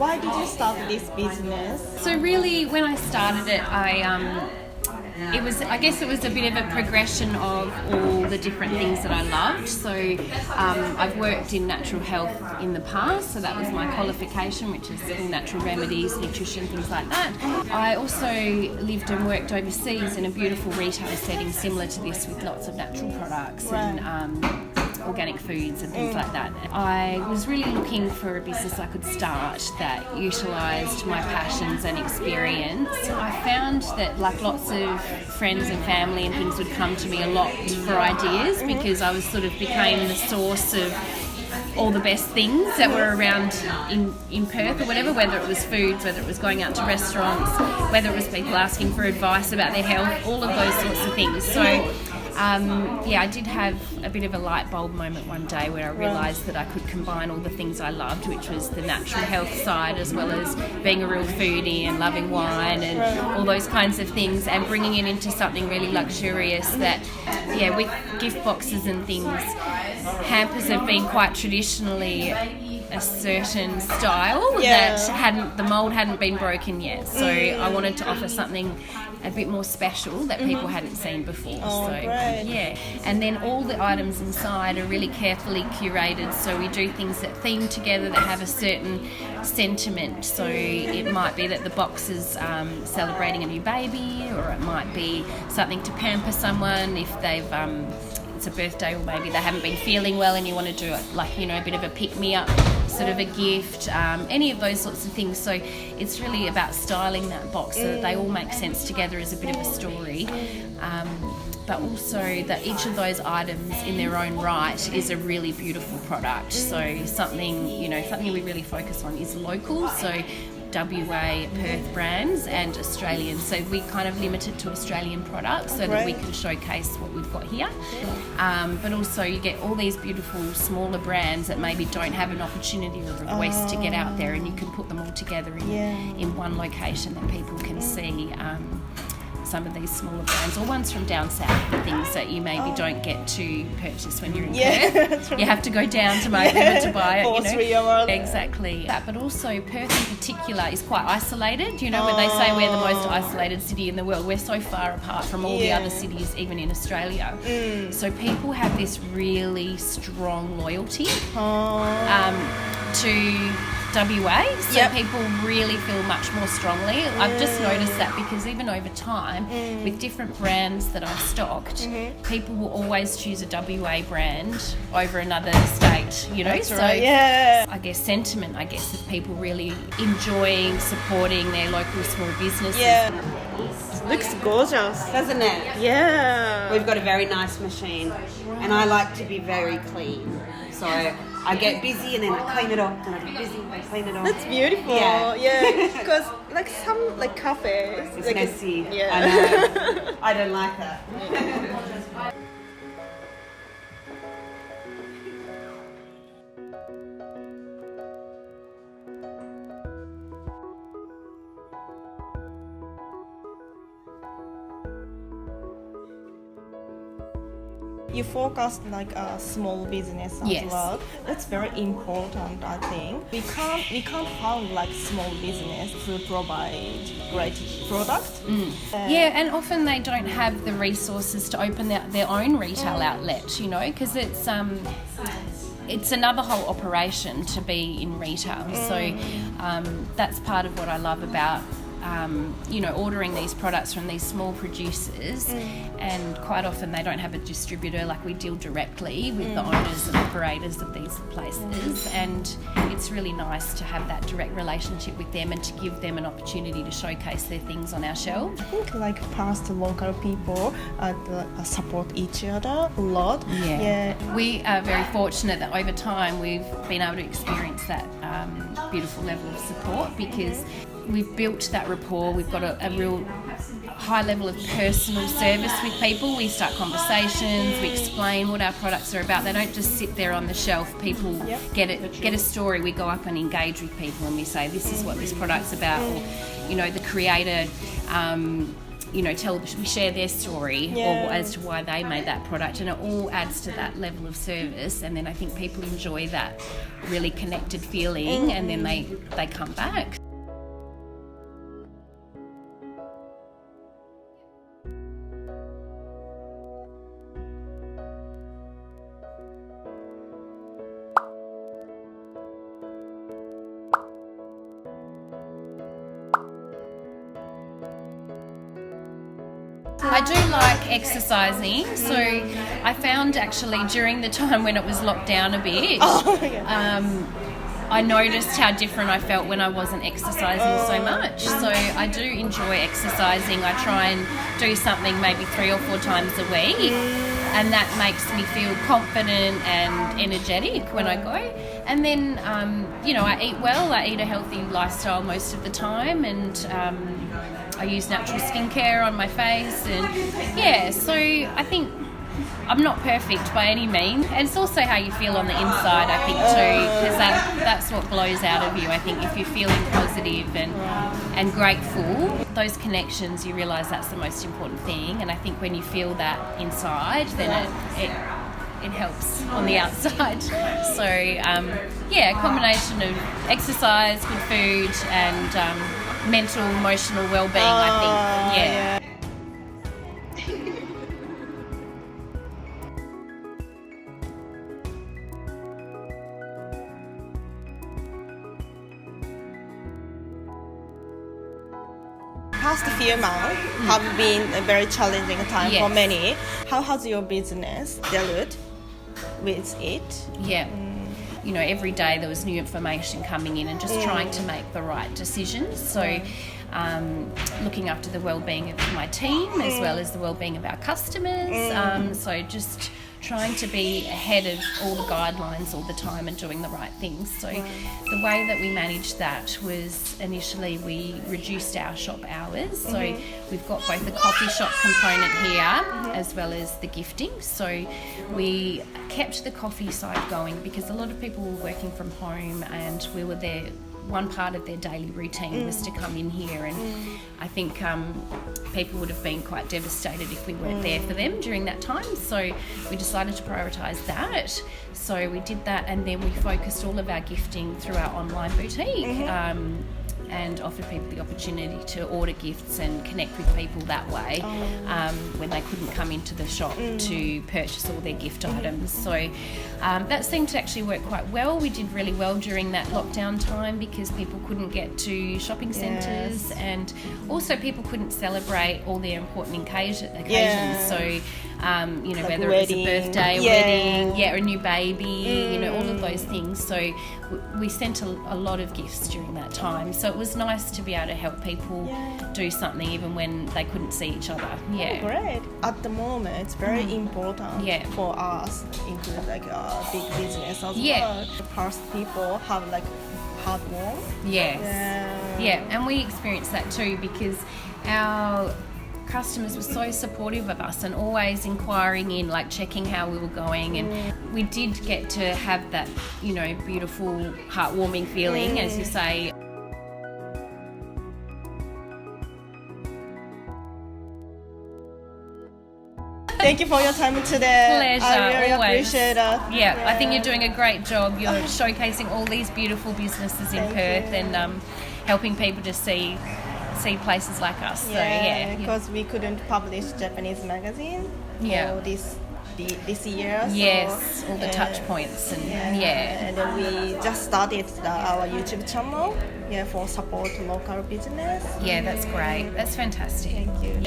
why did you start this business? So really, when I started it, it was a bit of a progression of all the different things that I loved. So I've worked in natural health in the past, so that was my qualification, which is all natural remedies, nutrition, things like that. I also lived and worked overseas in a beautiful retail setting similar to this, with lots of natural products and organic foods and things like that. I was really looking for a business I could start that utilised my passions and experience. I found that lots of friends and family and things would come to me a lot for ideas, because I was sort of became the source of all the best things that were around in Perth or whatever, whether it was foods, whether it was going out to restaurants, whether it was people asking for advice about their health, all of those sorts of things. So I did have a bit of a light bulb moment one day where I realised that I could combine all the things I loved, which was the natural health side as well as being a real foodie and loving wine and all those kinds of things, and bringing it into something really luxurious that, with gift boxes and things, hampers have been quite traditionally a certain style that the mould hadn't been broken yet. So I wanted to offer something a bit more special that people hadn't seen before. And then all the items inside are really carefully curated, so we do things that theme together, that have a certain sentiment. So it might be that the box is celebrating a new baby, or it might be something to pamper someone if they've it's a birthday, or maybe they haven't been feeling well and you want to do it a bit of a pick-me-up sort of a gift, any of those sorts of things. So it's really about styling that box so that they all make sense together as a bit of a story, but also that each of those items in their own right is a really beautiful product. So something we really focus on is local, so WA, Perth brands and Australian. So we kind of limit it to Australian products so that we can showcase what we've got here. But also you get all these beautiful smaller brands that maybe don't have an opportunity or a voice to get out there, and you can put them all together in one location that people can see. Some of these smaller brands, or ones from down south, the things that you maybe don't get to purchase when you're in Perth. You have to go down to Maribyrnong to buy it. Exactly. But also Perth in particular is quite isolated. Where they say we're the most isolated city in the world. We're so far apart from all the other cities, even in Australia. So people have this really strong loyalty to WA, so people really feel much more strongly. I've just noticed that, because even over time, with different brands that I've stocked, people will always choose a WA brand over another state, That's right, I guess sentiment, of people really enjoying supporting their local small businesses. Looks gorgeous, doesn't it? Yeah. We've got a very nice machine, and I like to be very clean. So I get busy and then I clean it off, and I get busy and I clean it off. That's beautiful. Yeah. Because some cafes, it's messy. Yeah. I know. I don't like that. You focused a small business as well. That's very important, I think. We can't find small business to provide great product. And often they don't have the resources to open their own retail outlet, because it's another whole operation to be in retail. So that's part of what I love about ordering these products from these small producers, and quite often they don't have a distributor. We deal directly with the owners and operators of these places, and it's really nice to have that direct relationship with them and to give them an opportunity to showcase their things on our shelf. I think past local people support each other a lot. We are very fortunate that over time we've been able to experience that beautiful level of support, because we've built that rapport. We've got a real high level of personal service with people. We start conversations, we explain what our products are about. They don't just sit there on the shelf. People get a story. We go up and engage with people and we say, this is what this product's about, or the creator we share their story or as to why they made that product, and it all adds to that level of service. And then I think people enjoy that really connected feeling, and then they come back. I do like exercising, so I found actually during the time when it was locked down a bit, I noticed how different I felt when I wasn't exercising so much. So I do enjoy exercising. I try and do something maybe 3 or 4 times a week, and that makes me feel confident and energetic when I go. And then, I eat well. I eat a healthy lifestyle most of the time, and I use natural skincare on my face, and so I think I'm not perfect by any means, and it's also how you feel on the inside, I think, too, because that's what blows out of you. I think if you're feeling positive and grateful, those connections, you realise that's the most important thing, and I think when you feel that inside, then it helps on the outside. So a combination of exercise, good food, and mental, emotional well-being, I think. Past few months have been a very challenging time for many. How has your business dealt with it? Every day there was new information coming in, and just trying to make the right decisions. So looking after the well-being of my team as well as the well-being of our customers. So just trying to be ahead of all the guidelines all the time and doing the right things. So the way that we managed that was initially we reduced our shop hours. So we've got both the coffee shop component here as well as the gifting. So we kept the coffee side going because a lot of people were working from home, and we were there. One part of their daily routine was to come in here, and I think people would have been quite devastated if we weren't there for them during that time. So we decided to prioritise that. So we did that, and then we focused all of our gifting through our online boutique. And offered people the opportunity to order gifts and connect with people that way when they couldn't come into the shop to purchase all their gift items. So that seemed to actually work quite well. We did really well during that lockdown time because people couldn't get to shopping centres, and also people couldn't celebrate all their important occasions. So whether it was a birthday, a wedding, or a new baby, all of those things. So we sent a lot of gifts during that time. So it was nice to be able to help people do something even when they couldn't see each other. Great. At the moment, it's very important for us into like a big business as well. The past people have like hard work. And we experienced that too because our customers were so supportive of us and always inquiring in, like checking how we were going, and we did get to have that, beautiful, heartwarming feeling, as you say. Thank you for your time today. Pleasure. I really always. appreciate it. I think you're doing a great job. You're showcasing all these beautiful businesses in Perth and helping people to see places like us. Because we couldn't publish Japanese magazine for this year. Yes, all the touch points and and then we just started our YouTube channel for support local business. That's great. That's fantastic. Thank you.